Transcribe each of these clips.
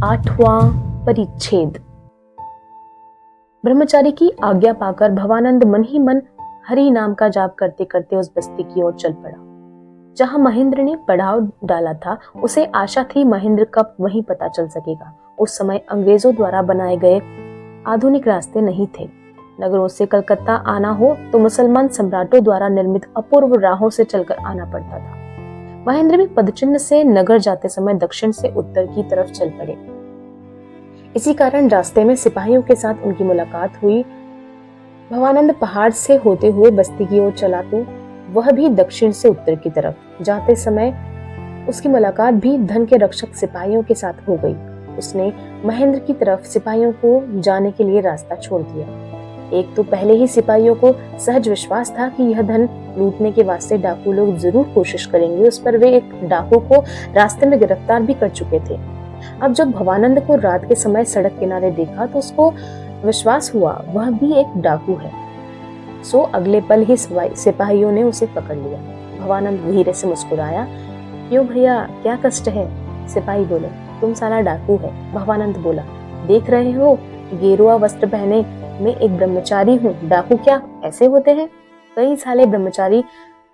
8वां परिच्छेद। ब्रह्मचारी की आज्ञा पाकर भवानंद मन ही मन हरि नाम का जाप करते करते उस बस्ती की ओर चल पड़ा जहां महेंद्र ने पड़ाव डाला था। उसे आशा थी महेंद्र कब वहीं पता चल सकेगा। उस समय अंग्रेजों द्वारा बनाए गए आधुनिक रास्ते नहीं थे। नगरों से कलकत्ता आना हो तो मुसलमान सम्राटों द्वारा निर्मित अपूर्व राहों से चलकर आना पड़ता था। महेंद्र भी पदचिन्ह से नगर जाते समय दक्षिण से उत्तर की तरफ चल पड़े। इसी कारण रास्ते में सिपाहियों के साथ उनकी मुलाकात हुई। भवानंद पहाड़ से होते हुए बस्ती की ओर चला तो वह भी दक्षिण से उत्तर की तरफ। जाते समय उसकी मुलाकात भी धन के रक्षक सिपाहियों के साथ हो गई। उसने महेंद्र की तरफ सिपाहियों को जाने के लिए रास्ता छोड़ दिया। एक तो पहले ही सिपाहियों को सहज विश्वास था कि यह धन लूटने के वास्ते डाकू लोग जरूर कोशिश करेंगे। उस पर वे एक डाकू को रास्ते में गिरफ्तार भी कर चुके थे। अब जब भवानंद को रात के समय सड़क किनारे देखा तो उसको विश्वास हुआ वह भी एक डाकू है। सो अगले पल ही सिपाहियों ने उसे पकड़ लिया। भवानंद धीरे से मुस्कुराया। क्यों भैया, क्या कष्ट है? सिपाही बोले, तुम साला डाकू है। भवानंद बोला, देख रहे हो गेरुआ वस्त्र पहने मैं एक ब्रह्मचारी हूँ, डाकू क्या ऐसे होते हैं? कई साले ब्रह्मचारी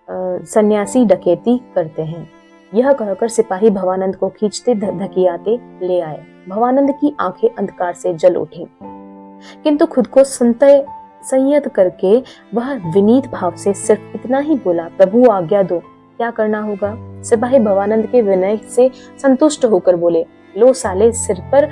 सन्यासी डकैती करते हैं। यह कहकर सिपाही भवानंद को खींचते धकियाते ले आए। भवानंद की आंखें अंधकार से जल उठी, किंतु खुद को संयत करके वह विनीत भाव से सिर्फ इतना ही बोला, प्रभु आज्ञा दो, क्या करना होगा? सिपाही भवानंद के विनय से संतुष्ट होकर बोले, लो साले, सिर पर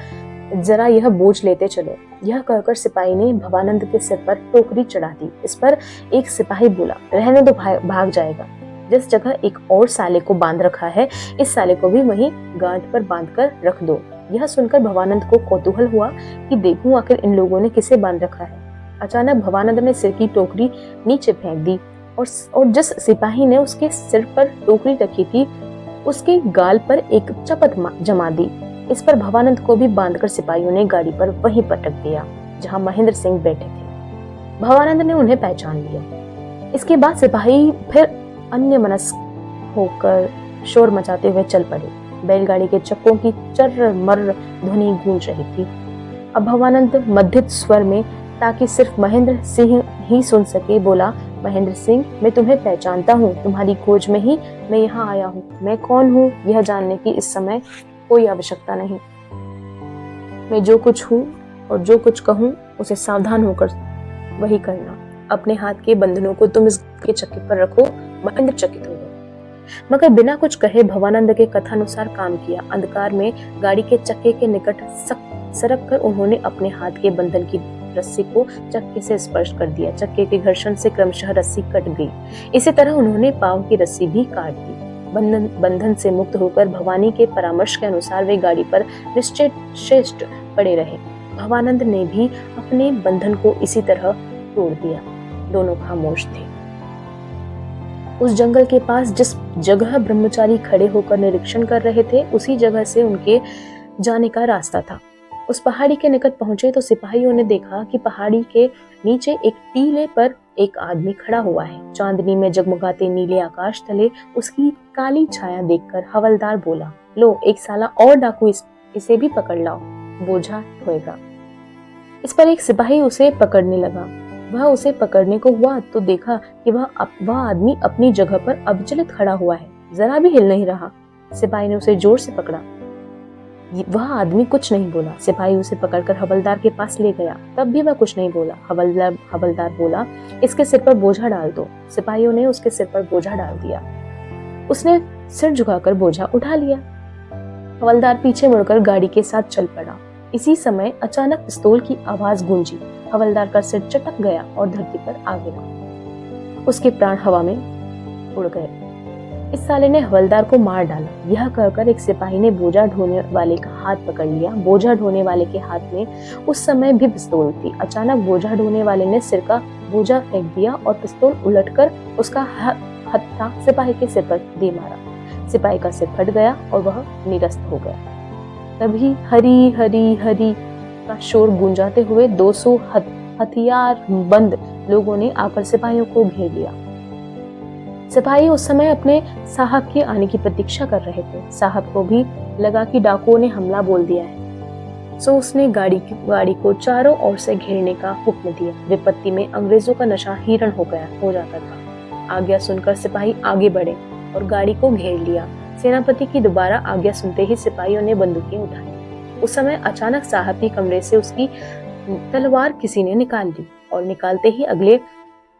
जरा यह बोझ लेते चलो। यह कहकर सिपाही ने भवानंद के सिर पर टोकरी चढ़ा दी। इस पर एक सिपाही बोला, रहने दो, भाग जाएगा। जिस जगह एक और साले को बांध रखा है, इस साले को भी वहीं गांठ पर बांध कर रख दो। यह सुनकर भवानंद को कौतूहल हुआ कि देखूं आखिर इन लोगों ने किसे बांध रखा है। अचानक भवानंद ने सिर की टोकरी नीचे फेंक दी और जिस सिपाही ने उसके सिर पर टोकरी रखी थी उसके गाल पर एक चपत जमा दी। इस पर भवानंद को भी बांधकर सिपाहियों ने गाड़ी पर वहीं पटक दिया जहां महेंद्र सिंह बैठे थे। भवानंद ने उन्हें पहचान लिया। इसके बाद सिपाही फिर अन्य मनस्क होकर शोर मचाते हुए चल पड़े। बैलगाड़ी के चक्कों की चर्र मर्र ध्वनि गूंज रही थी। अब भवानंद मध्यम स्वर में, ताकि सिर्फ महेंद्र सिंह ही सुन सके, बोला, महेंद्र सिंह, मैं तुम्हें पहचानता हूँ। तुम्हारी खोज में ही मैं यहाँ आया हूँ। मैं कौन हूँ यह जानने की इस समय कोई आवश्यकता नहीं। मैं जो कुछ हूँ और जो कुछ कहूँ उसे सावधान होकर वही करना। अपने हाथ के बंधनों को तुम इस के चक्के पर रखो। महेंद्र चकित हो गए, मगर बिना कुछ कहे भवानंद के कथानुसार काम किया। अंधकार में गाड़ी के चक्के के निकट सरक कर उन्होंने अपने हाथ के बंधन की रस्सी को चक्के से स्पर्श कर दिया। चक्के के घर्षण से क्रमशः रस्सी कट गई। इसी तरह उन्होंने पांव की रस्सी भी काट दी। बंधन से मुक्त होकर भवानी के परामर्श के अनुसार वे गाड़ी पर निश्चेष्ट पड़े रहे। भवानंद ने भी अपने बंधन को इसी तरह तोड़ दिया। दोनों खामोश थे। उस जंगल के पास जिस जगह ब्रह्मचारी खड़े होकर निरीक्षण कर रहे थे, उसी जगह से उनके जाने का रास्ता था। उस पहाड़ी के निकट पहुंचे तो सिपाहियों ने देखा कि पहाड़ी के नीचे एक टीले पर एक आदमी खड़ा हुआ है। चांदनी में जगमगाते नीले आकाश तले उसकी काली छाया देखकर हवलदार बोला, लो, एक साला और डाकू, इसे भी पकड़ लाओ, बोझा ढोएगा। इस पर एक सिपाही उसे पकड़ने लगा। वह उसे पकड़ने को हुआ तो देखा कि वह आदमी अपनी जगह पर अविचलित खड़ा हुआ है, जरा भी हिल नहीं रहा। सिपाही ने उसे जोर से पकड़ा। वह आदमी कुछ नहीं बोला। सिपाही उसे पकड़कर हवलदार के पास ले गया, तब भी वह कुछ नहीं बोला। हवलदार बोला, इसके सिर पर बोझा डाल दो। सिपाहियों ने उसके सिर पर बोझा डाल दिया। उसने सिर झुकाकर बोझा उठा लिया। हवलदार पीछे मुड़कर गाड़ी के साथ चल पड़ा। इसी समय अचानक पिस्तौल की आवाज गूंजी। हवलदार का सिर चटक गया और धरती पर आ गिरा। उसके प्राण हवा में उड़ गए। इस साले ने हवलदार को मार डाला। यह कहकर एक सिपाही ने बोझा ढोने वाले का हाथ पकड़ लिया। बोझा ढोने वाले के हाथ में उस समय भी पिस्तौल थी। अचानक बोझा ढोने वाले ने सिर का बोझा फेंक दिया और पिस्तौल उलटकर उसका हत्था सिपाही के सिर पर दे मारा। सिपाही का सिर फट गया और वह निरस्त हो गया। तभी हरी हरी हरी का शोर गूंजाते हुए 200 हथियार बंद लोगों ने आकर सिपाहियों को घेर लिया। सिपाही उस समय अपने साहब के आने की प्रतीक्षा कर रहे थे। साहब को भी लगा कि डाकुओं ने हमला बोल दिया है। सो उसने गाड़ी को चारों ओर से घेरने का हुक्म दिया। विपत्ति में अंग्रेजों का नशा हिरण हो जाता था। आज्ञा सुनकर सिपाही आगे बढ़े और गाड़ी को घेर लिया। सेनापति की दोबारा आज्ञा सुनते ही सिपाहियों ने बंदूकें उठाई। उस समय अचानक साहब के कमरे से उसकी तलवार किसी ने निकाल ली और निकालते ही अगले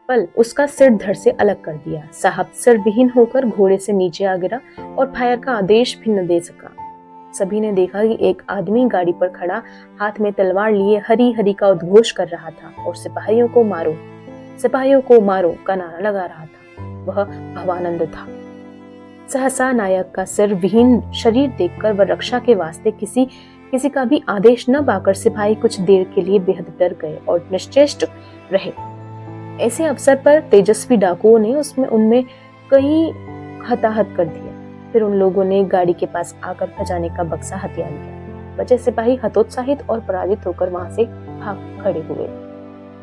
पल उसका सिर धड़ से अलग कर दिया। साहब सिर विहीन होकर घोड़े से नीचे आ गिरा और फायर का आदेश भी न दे सका। सभी ने देखा कि एक आदमी गाड़ी पर खड़ा हाथ में तलवार लिए हरी हरी का उद्घोष कर रहा था और सिपाहियों को मारो का नारा लगा रहा था। वह भवानंद था। सहसा नायक का सिर विहीन शरीर देखकर वह रक्षा के वास्ते किसी का भी आदेश न पाकर सिपाही कुछ देर के लिए बेहद डर गए और निश्चेष्ट रहे। ऐसे अवसर पर तेजस्वी डाकुओं ने उनमें कई हताहत कर दिया। फिर उन लोगों ने गाड़ी के पास आकर खजाने का बक्सा हथिया लिया। बचे सिपाही हतोत्साहित और पराजित होकर वहां से भाग खड़े हुए।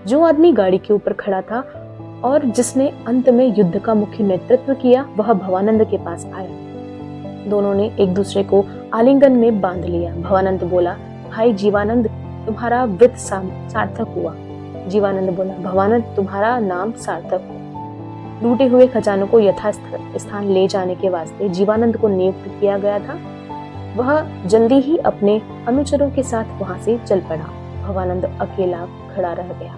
जो आदमी गाड़ी के ऊपर खड़ा था और जिसने अंत में युद्ध का मुख्य नेतृत्व किया, वह भवानंद के पास आया। दोनों ने एक दूसरे को आलिंगन में बांध लिया। भवानंद बोला, भाई जीवानंद, तुम्हारा व्रत सार्थक हुआ। जीवानंद बोला, भवानंद, तुम्हारा नाम सार्थक हो। लूटे हुए खजानों को यथास्थान ले जाने के वास्ते जीवानंद को नियुक्त किया गया था। वह जल्दी ही अपने अनुचरों के साथ वहां से चल पड़ा। भवानंद अकेला खड़ा रह गया।